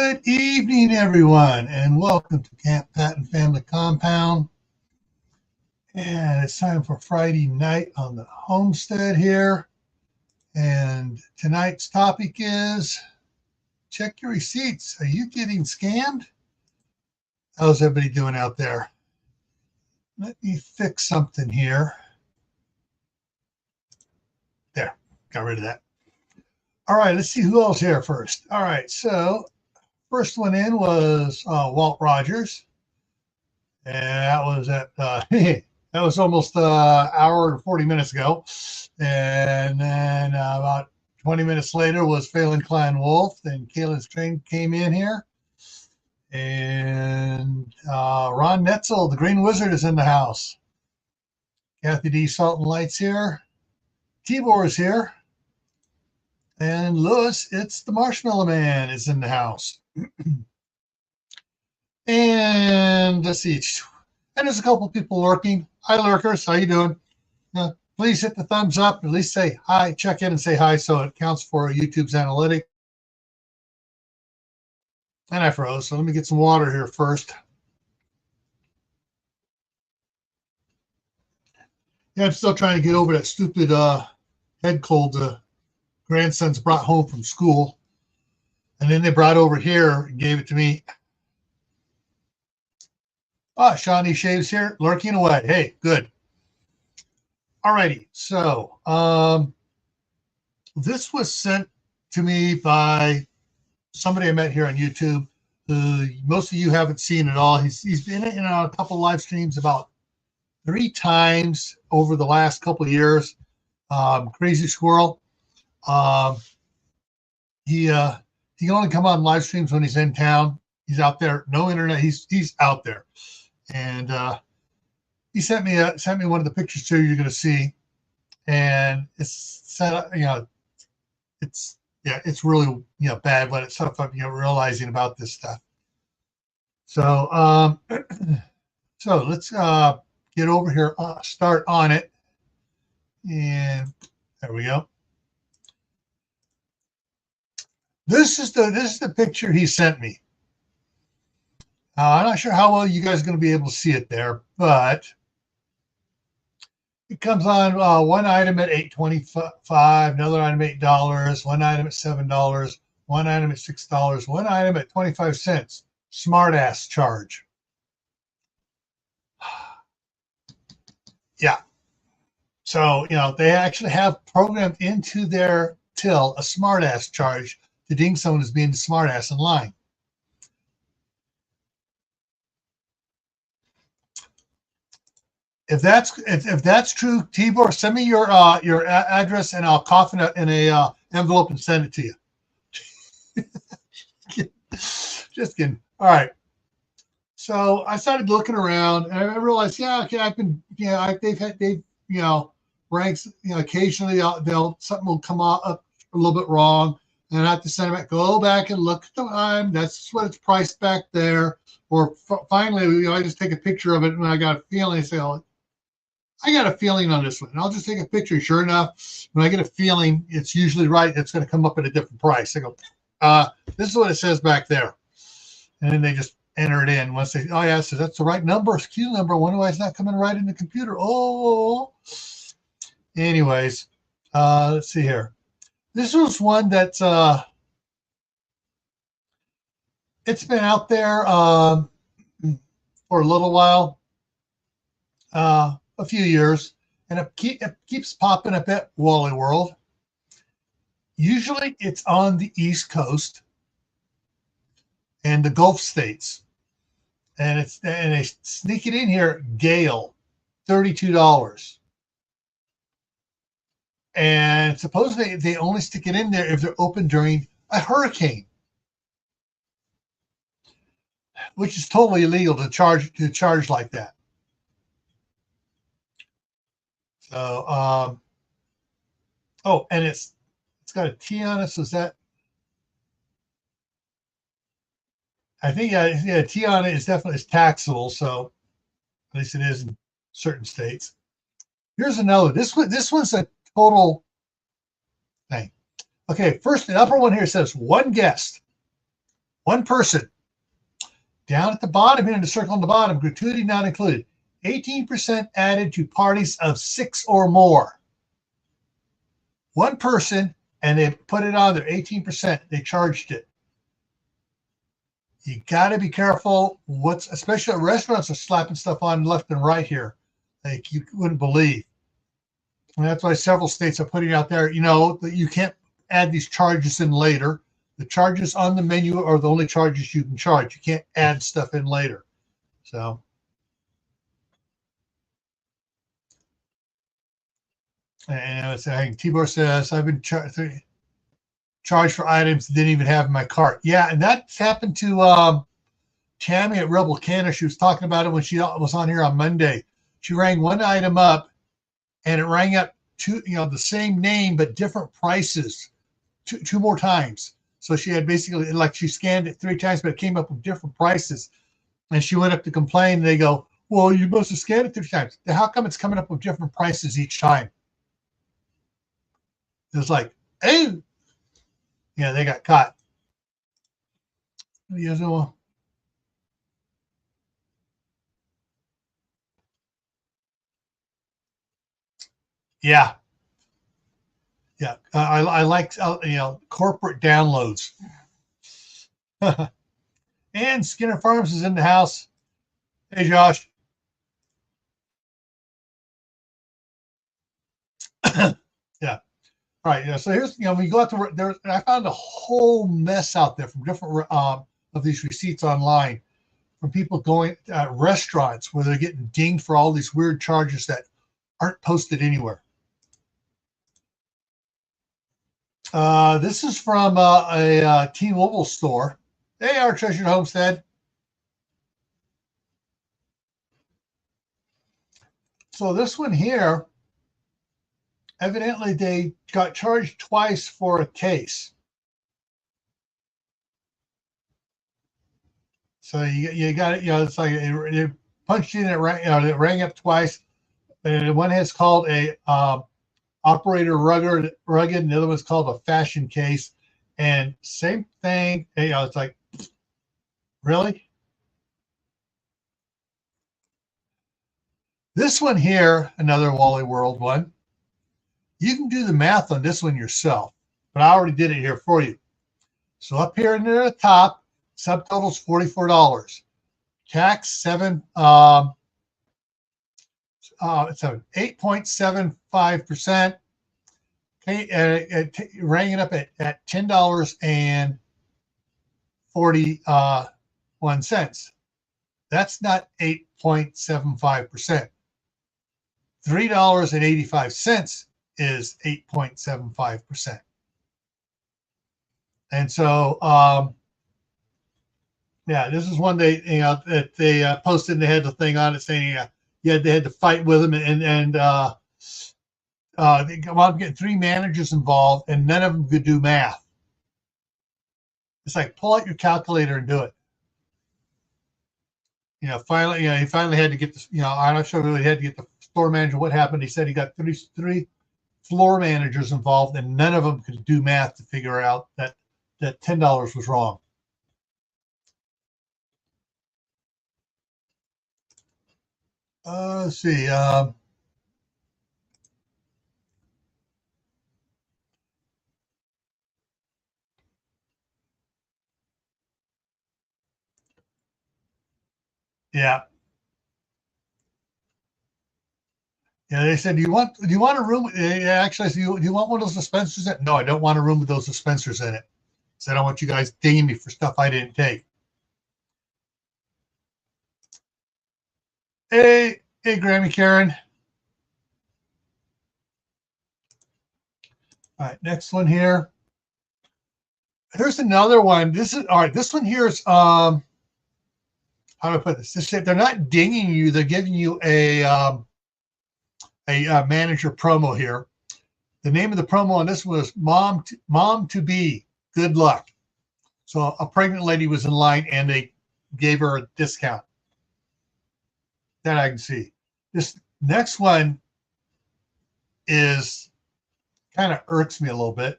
Good evening, everyone, and welcome to Camppatton Family Compound. And it's time for Friday night on the Homestead here. And tonight's topic is check your receipts. Are you getting scammed? How's everybody doing out there? Let me fix something here. There, got rid of that. All right, let's see who else here first. All right, so first one in was Walt Rogers, and that was at that was almost an hour and 40 minutes ago. And then about 20 minutes later was Phelan Klein Wolf, and Kaylin's train came in here. And Ron Netzel, the Green Wizard, is in the house. Kathy D. Salt and Lights here. Tibor is here. And Lewis, it's the Marshmallow Man, is in the house. And let's see. And there's a couple people lurking. Hi, lurkers. How you doing? Please hit the thumbs up. At least say hi. Check in and say hi so it counts for YouTube's analytics. And I froze, so let me get some water here first. Yeah, I'm still trying to get over that stupid head cold the grandsons brought home from school. And then they brought over here and gave it to me. Shawnee Shaves here, lurking away. Hey, good. Alrighty, so this was sent to me by somebody I met here on YouTube, who most of you haven't seen at all. He's been in a couple live streams about 3 times over the last couple of years. Crazy Squirrel. He can only come on live streams when he's in town. He's out there, no internet. He's out there, and he sent me one of the pictures here you're going to see, and it's set up. It's really bad when it's stuff I'm realizing about this stuff. So so let's get over here, start on it, and there we go. This is the picture he sent me. I'm not sure how well you guys are going to be able to see it there, but it comes on one item at $8.25, another item at $8, one item at $7, one item at $6, one item at 25 cents. Smart ass charge. Yeah. So, they actually have programmed into their till a smart ass charge to ding someone as being the smart ass in line. If that's true, Tibor, send me your address and I'll cough in a envelope and send it to you. Just kidding. All right. So I started looking around and I realized, I've been, they've ranks, occasionally something will come up a little bit wrong, and I have to send it back. Go back and look at the time. That's what it's priced back there. Or finally, I just take a picture of it and I got a feeling. I say, I got a feeling on this one. And I'll just take a picture. Sure enough, when I get a feeling, it's usually right. It's going to come up at a different price. I go, this is what it says back there. And then they just enter it in. Once they, so that's the right number, SKU number. I wonder why it's not coming right in the computer. Anyways, let's see here. This was one that's it's been out there for a little while. A few years, and it keeps popping up at Wally World. Usually it's on the East Coast and the Gulf states, and they sneak it in here. Gale, $32, and supposedly they only stick it in there if they're open during a hurricane, which is totally illegal to charge like that. So, and it's got a T on it. So is that? I think T on it is definitely taxable. So at least it is in certain states. Here's another. This one's a total thing. Okay, first the upper one here says one guest. One person. Down at the bottom here in the circle on the bottom, gratuity not included. 18% added to parties of 6 or more. One person, and they put it on there, 18%. They charged it. You got to be careful. Especially restaurants are slapping stuff on left and right here, like you wouldn't believe. And that's why several states are putting out there, that you can't add these charges in later. The charges on the menu are the only charges you can charge. You can't add stuff in later. So, and I think Tibor says, I've been charged for items that didn't even have in my cart. Yeah, and that's happened to Tammy at Rebel Canna. She was talking about it when she was on here on Monday. She rang one item up, and it rang up the same name but different prices two more times. So she had basically, like, she scanned it 3 times, but it came up with different prices. And she went up to complain. And they go, well, you must have scanned it 3 times. How come it's coming up with different prices each time? It was like, hey, yeah, they got caught. Yeah. Yeah. I like, corporate downloads. And Skinner Farms is in the house. Hey, Josh. Yeah. All right. Yeah. So here's, we go out to there. I found a whole mess out there from different of these receipts online from people going at restaurants where they're getting dinged for all these weird charges that aren't posted anywhere. This is from a T-Mobile store. Hey, our treasured Homestead. So this one here, evidently they got charged twice for a case. So you got it, it's like it punched in, it rang up twice. And one has called a operator rugged, and the other one's called a fashion case. And same thing, it's like, really? This one here, another Wally World one. You can do the math on this one yourself, but I already did it here for you. So up here near the top, subtotals $44. Tax 8.75%. Okay, rang it up at $10.41. That's not 8.75%. $3.85 is 8.75%. And so, yeah, this is one they posted, and they had the thing on it saying they had to fight with them, and they wound up getting 3 managers involved, and none of them could do math. It's like, pull out your calculator and do it. Finally, he finally had to get this. I'm not sure really had to get the store manager. What happened? He said he got 3 floor managers involved, and none of them could do math to figure out that $10 was wrong. Let's see. Yeah. Yeah, they said, do you want a room? Actually, I said, do you want one of those dispensers in it? No, I don't want a room with those dispensers in it. So I don't want you guys dinging me for stuff I didn't take. Hey, Grammy Karen. All right, next one here. Here's another one. This one here is how do I put this? They're not dinging you. They're giving you a manager promo here. The name of the promo on this was Mom to Be. Good luck. So a pregnant lady was in line, and they gave her a discount. That I can see. This next one is kind of irks me a little bit.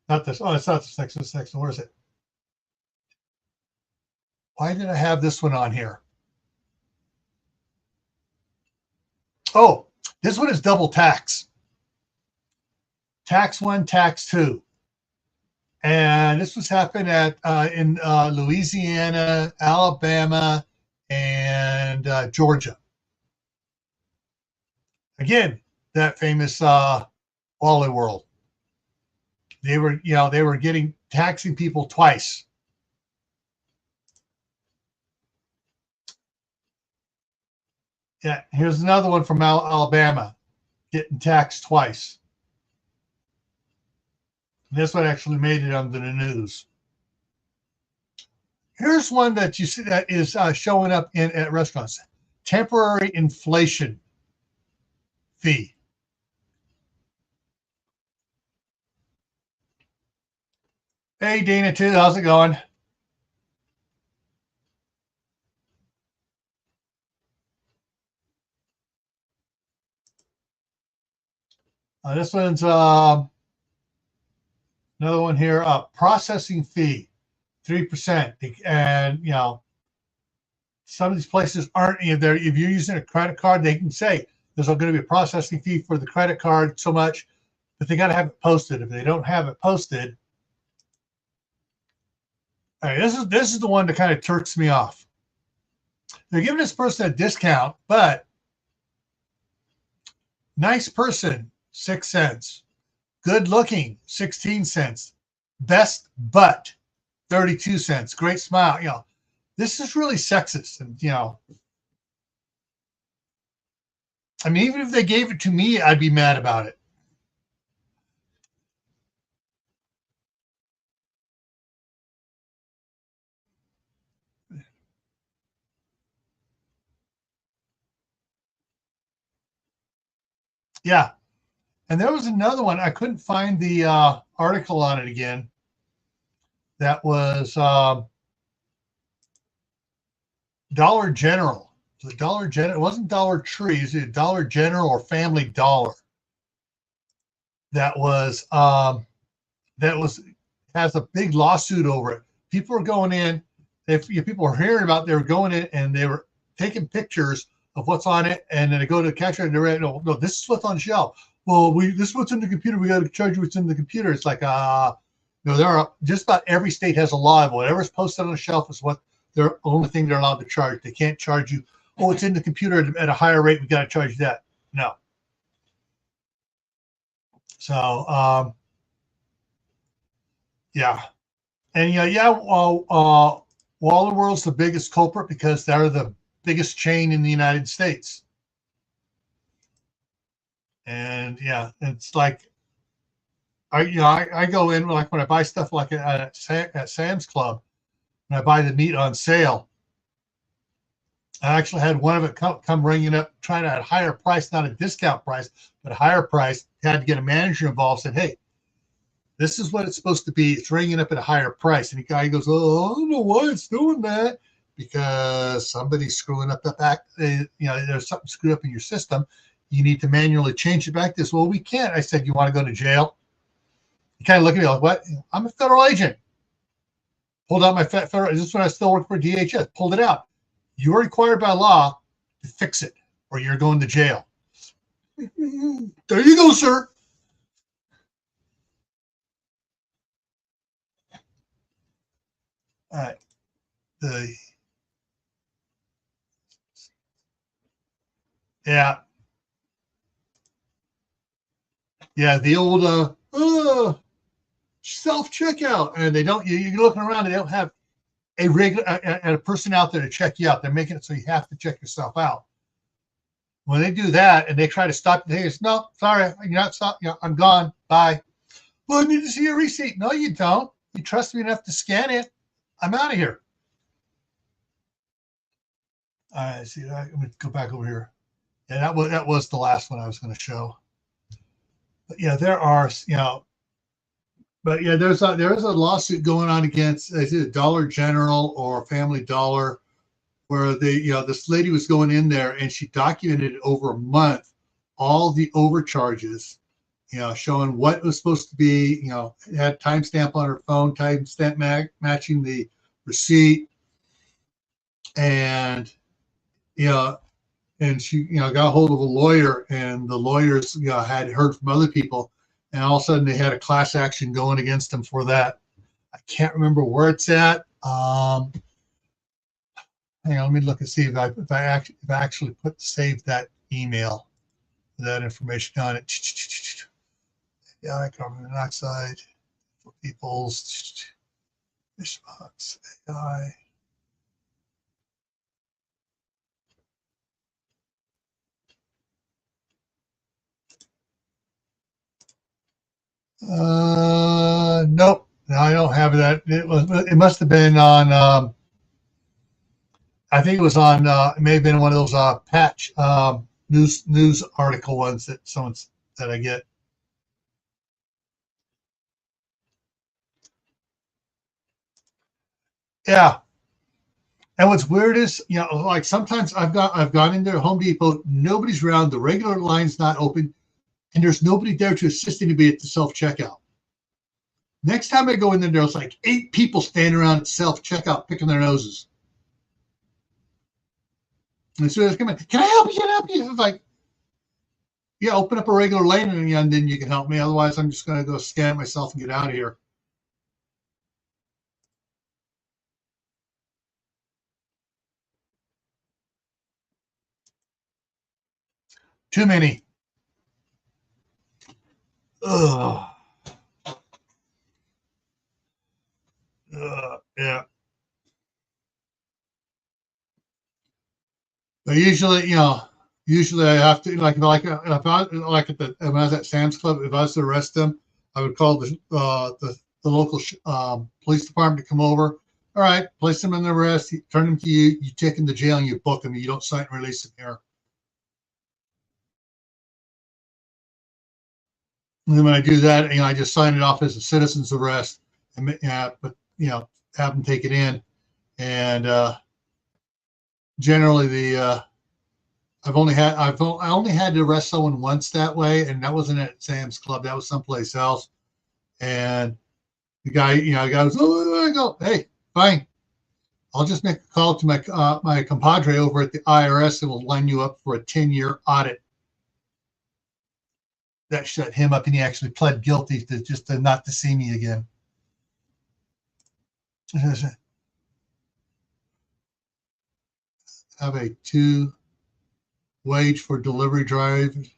Not this. Oh, it's not this next one. Where is it? Why did I have this one on here? Oh, this one is double tax. Tax 1, tax 2. And this was happening in Louisiana, Alabama, and Georgia. Again, that famous Wally World. They were getting taxing people twice. Yeah, here's another one from Alabama, getting taxed twice. This one actually made it onto the news. Here's one that you see that is showing up at restaurants: temporary inflation fee. Hey, Dana, too. How's it going? This one's another one here. Processing fee, 3%. And, some of these places aren't, if you're using a credit card, they can say there's going to be a processing fee for the credit card so much, but they got to have it posted. If they don't have it posted, all right, this is the one that kind of turks me off. They're giving this person a discount, but nice person, 6 cents. Good looking, 16 cents. Best butt, 32 cents. Great smile. This is really sexist. And, I mean, even if they gave it to me, I'd be mad about it. Yeah. And there was another one. I couldn't find the article on it again. That was Dollar General. The Dollar General. It wasn't Dollar Tree. It was Dollar General or Family Dollar. That was has a big lawsuit over it. People are going in. If people are hearing about, they were going in and they were taking pictures of what's on it, and then they go to the cashier and they're no, this is what's on the shelf. Well, this is what's in the computer. We got to charge you what's in the computer. It's like, there are just about every state has a law of whatever's posted on the shelf is what they're only thing they're allowed to charge. They can't charge you. Oh, it's in the computer at a higher rate. We got to charge you that. No. So, yeah, and Waller World's the biggest culprit because they're the biggest chain in the United States. And yeah, it's like I go in like when I buy stuff like at Sam's Club, and I buy the meat on sale. I actually had one of it come ringing up, trying to at a higher price, not a discount price, but a higher price. Had to get a manager involved. Said, hey, this is what it's supposed to be. It's ringing up at a higher price. And the guy goes, oh, I don't know why it's doing that. Because somebody's screwing up the back. There's something screwed up in your system. You need to manually change it back this. Well, we can't. I said, you want to go to jail? You kind of look at me like, what? I'm a federal agent. Pulled out my federal. This is when I still work for DHS. Pulled it out. You are required by law to fix it, or you're going to jail. There you go, sir. All right. The old self checkout, and they don't. You're looking around, and they don't have a regular a person out there to check you out. They're making it so you have to check yourself out. When they do that and they try to stop you, they say, no, sorry, you're not stop. I'm gone. Bye. Well, I need to see your receipt. No, you don't. You trust me enough to scan it. I'm out of here. All right, see, let me go back over here. Yeah, that was the last one I was going to show. But yeah, there are, but yeah, there is a lawsuit going on against Dollar General or Family Dollar, where this lady was going in there and she documented over a month all the overcharges, showing what was supposed to be, had timestamp on her phone, timestamp matching the receipt. and and she got a hold of a lawyer, and the lawyers had heard from other people, and all of a sudden they had a class action going against them for that. I can't remember where it's at. Hang on, let me look and see if I actually saved that email, that information on it. AI, carbon monoxide for people's fishbox AI. Nope, no, I don't have that. It must have been on. I think it was on. It may have been one of those patch news article ones that I get. Yeah, and what's weird is like sometimes I've gone in there Home Depot, nobody's around, the regular line's not open, and there's nobody there to assist anybody at the self checkout. Next time I go in there, there's like 8 people standing around at self checkout picking their noses. And so come in, can I help you? Can I help you? It's like, yeah, open up a regular lane and then you can help me. Otherwise, I'm just going to go scan myself and get out of here. Too many. Ugh. Yeah. But usually I have to if when I was at Sam's Club, if I was to arrest them, I would call the local police department to come over. All right, place them in the arrest, turn them to you, you take them to jail, and you book them. You don't sign and release them here. And then when I do that, I just sign it off as a citizen's arrest, and have them take it in. And generally, I only had to arrest someone once that way, and that wasn't at Sam's Club. That was someplace else. And the guy, goes, "Oh, there I go. Hey, fine. I'll just make a call to my compadre over at the IRS, and we'll line you up for a 10-year audit." That shut him up, and he actually pled guilty to not to see me again. Have a 2 wage for delivery drivers.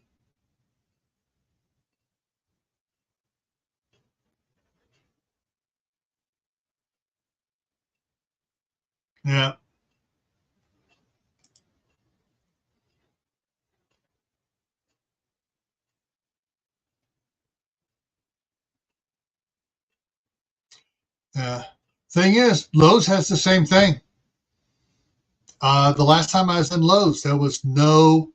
Yeah. Yeah. Thing is, Lowe's has the same thing. The last time I was in Lowe's, there was no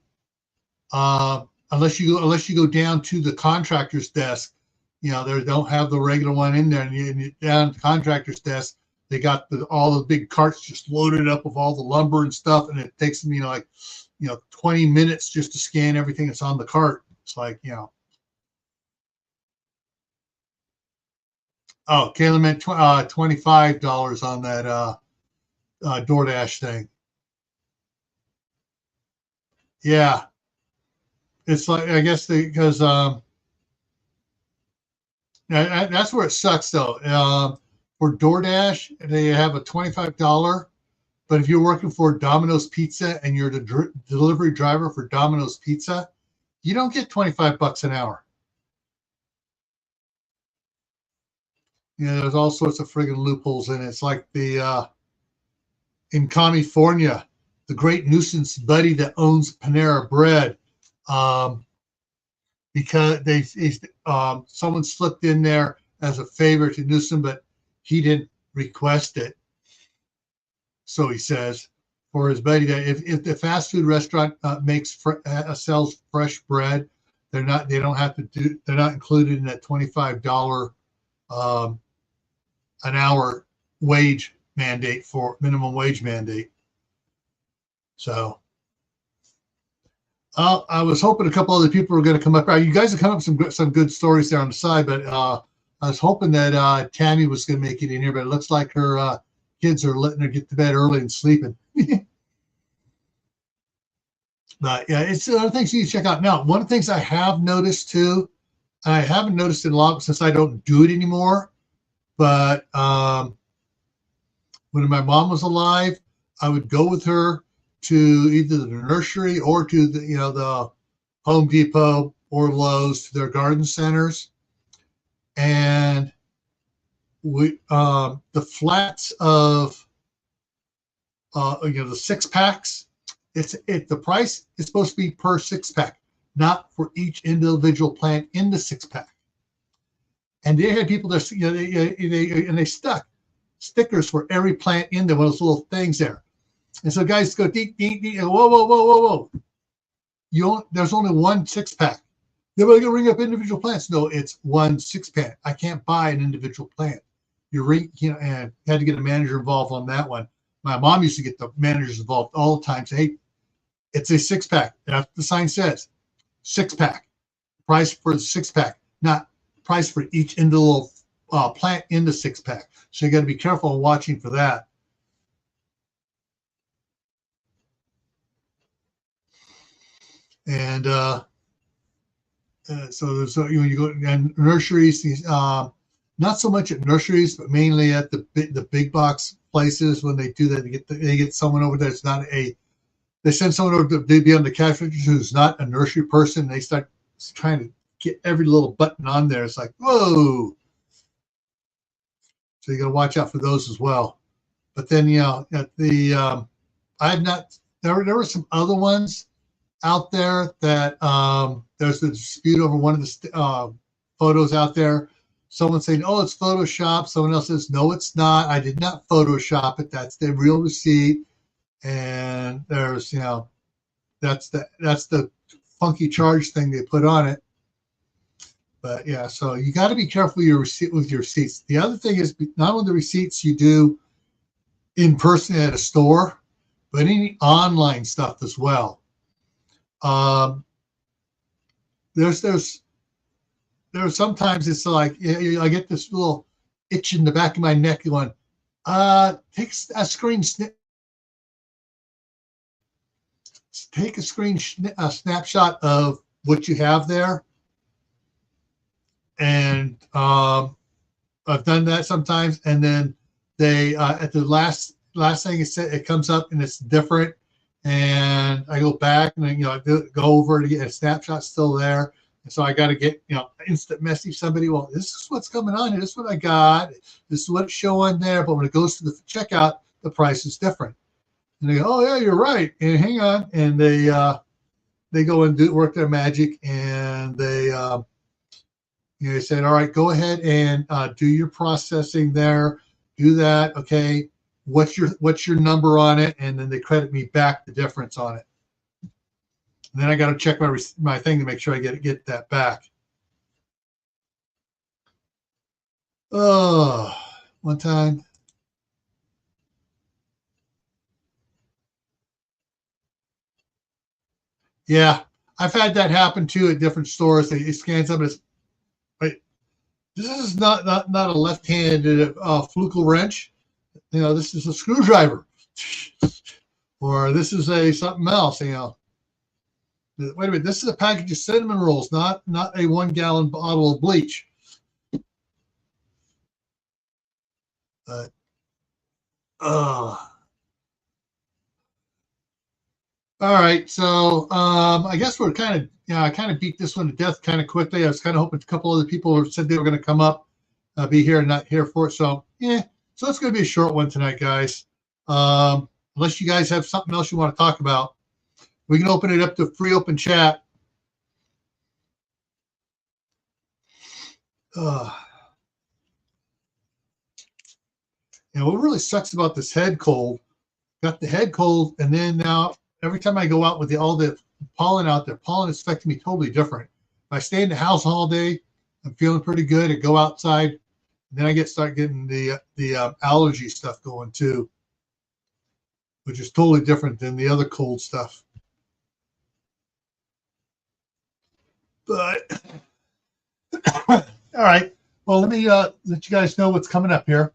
unless you go down to the contractor's desk. They don't have the regular one in there, and you down at the contractor's desk, they got all the big carts just loaded up with all the lumber and stuff, and it takes them 20 minutes just to scan everything that's on the cart. It's like Oh, Kayla meant $25 on that DoorDash thing. Yeah, it's like, I guess because that's where it sucks though. For DoorDash, they have a $25, but if you're working for Domino's Pizza and you're the delivery driver for Domino's Pizza, you don't get $25 an hour. There's all sorts of friggin' loopholes in it. It's like in California, the great nuisance buddy that owns Panera Bread, because someone slipped in there as a favor to Newsom, but he didn't request it. So he says for his buddy that if the fast food restaurant sells fresh bread, they're not included in that $25 an hour wage mandate for minimum wage mandate. So I was hoping a couple other people were going to come up. You guys have come up with some good stories there on the side, but I was hoping that Tammy was going to make it in here, but it looks like her kids are letting her get to bed early and sleeping. But yeah, it's other things you need to check out. Now, one of the things I have noticed too, I haven't noticed it a lot since I don't do it anymore, but when my mom was alive, I would go with her to either the nursery or to the Home Depot or Lowe's, to their garden centers, and we the flats of the 6-packs. The price is supposed to be per 6-pack, not for each individual plant in the 6-pack. And they had people that they stuck stickers for every plant in there, one of those little things there. And so guys go deep, whoa. There's only one 6-pack. They're going to ring up individual plants. No, it's one 6-pack. I can't buy an individual plant. And had to get a manager involved on that one. My mom used to get the managers involved all the time. Say, hey, it's a 6-pack. That's what the sign says. 6-pack. Price for the 6-pack, not price for each individual plant in the 6-pack. So you got to be careful and watching for that. And so you go and nurseries. Not so much at nurseries, but mainly at the big box places. When they do that, they get someone over there. They send someone over to be on the cash register who's not a nursery person. They start trying to get every little button on there. It's like, whoa. So you got to watch out for those as well. But then, at the I've not. There were some other ones out there that there's a dispute over one of the photos out there. Someone saying, "Oh, it's Photoshop." Someone else says, "No, it's not. I did not Photoshop it. That's the real receipt." And there's, that's the funky charge thing they put on it. But yeah, so you got to be careful with your receipts. The other thing is not only the receipts you do in person at a store, but any online stuff as well. There's sometimes it's like I get this little itch in the back of my neck going, take a snapshot of what you have there. And I've done that sometimes, and then they at the last thing it comes up and it's different, and I go back and then I go over to get a snapshot still there. And so I got to get, instant message somebody. Well, this is what's coming on here. This is what I got. This is what's showing there. But when it goes to the checkout, the price is different. And they go, oh yeah, you're right. And hang on. And they go and work their magic, and they said, all right, go ahead and do your processing there. Do that. Okay. What's your number on it? And then they credit me back the difference on it. And then I got to check my thing to make sure I get that back. Oh, one time. Yeah, I've had that happen too at different stores. They scan something. Wait, this is not a left-handed flukel wrench. This is a screwdriver, or this is something else. Wait a minute, this is a package of cinnamon rolls, not a 1-gallon bottle of bleach. But all right, so I guess we're I kind of beat this one to death kind of quickly. I was kind of hoping a couple other people said they were going to come up, be here and not here for it. So yeah, so it's going to be a short one tonight, guys. Unless you guys have something else you want to talk about. We can open it up to free open chat. What really sucks about this head cold, got the head cold, and then now every time I go out with all the pollen out there, pollen is affecting me totally different. If I stay in the house all day, I'm feeling pretty good. I go outside, and then I start getting the allergy stuff going too, which is totally different than the other cold stuff. But all right, well, let me let you guys know what's coming up here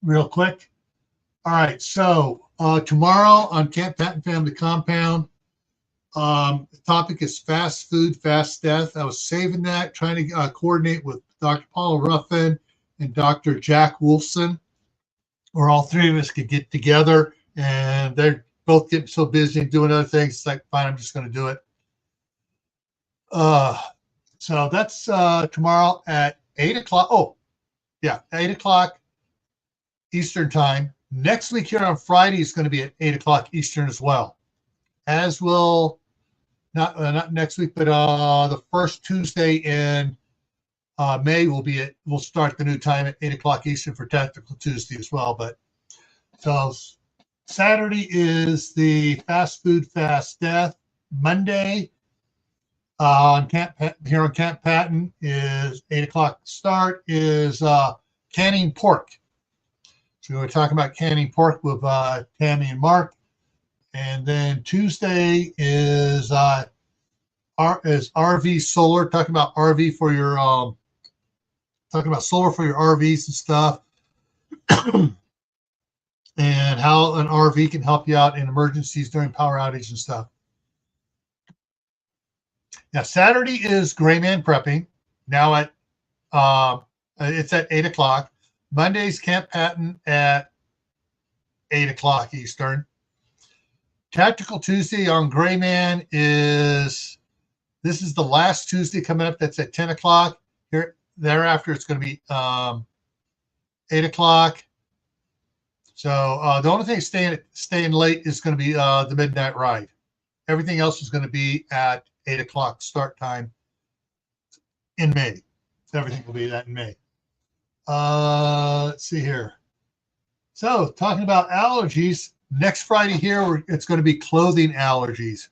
real quick. All right, so Tomorrow on Camppatton Family Compound, the topic is fast food, fast death. I was saving that, trying to coordinate with Dr. Paula Ruffin and Dr. Jack Wolfson, where all three of us could get together, and they're both getting so busy and doing other things. It's like, fine, I'm just going to do it. So that's tomorrow at 8 o'clock. Oh, yeah, 8 o'clock Eastern time. Next week here on Friday is going to be at 8 o'clock Eastern as well. As will, not next week, but the first Tuesday in May we'll start the new time at 8 o'clock Eastern for Tactical Tuesday as well. But so Saturday is the Fast Food, Fast Death. Monday here on Camppatton is 8 o'clock start is canning pork. So we're talking about canning pork with Tammy and Mark. And then Tuesday is RV solar, talking about RV for your talking about solar for your RVs and stuff. And how an RV can help you out in emergencies during power outage and stuff. Now Saturday is Gray Man prepping. Now at it's at 8 o'clock. Monday's Camppatton at 8 o'clock Eastern. Tactical Tuesday on Gray Man this is the last Tuesday coming up. That's at 10 o'clock. Here thereafter it's going to be 8 o'clock. So the only thing staying late is going to be the midnight ride. Everything else is going to be at 8 o'clock start time in May. So everything will be that in May. Let's see here. So talking about allergies, next Friday here, it's going to be clothing allergies,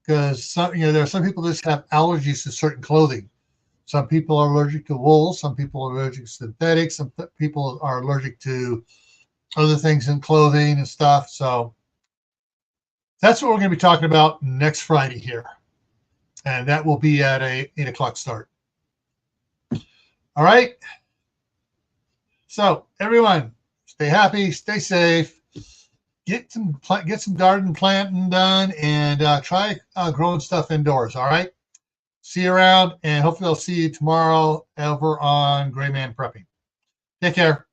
because there are some people that just have allergies to certain clothing. Some people are allergic to wool. Some people are allergic to synthetics. Some people are allergic to other things in clothing and stuff. So that's what we're going to be talking about next Friday here. And that will be at a 8 o'clock start. All right. So everyone, stay happy, stay safe, get some garden planting done, and try growing stuff indoors. All right. See you around, and hopefully I'll see you tomorrow over on Gray Man Prepping. Take care.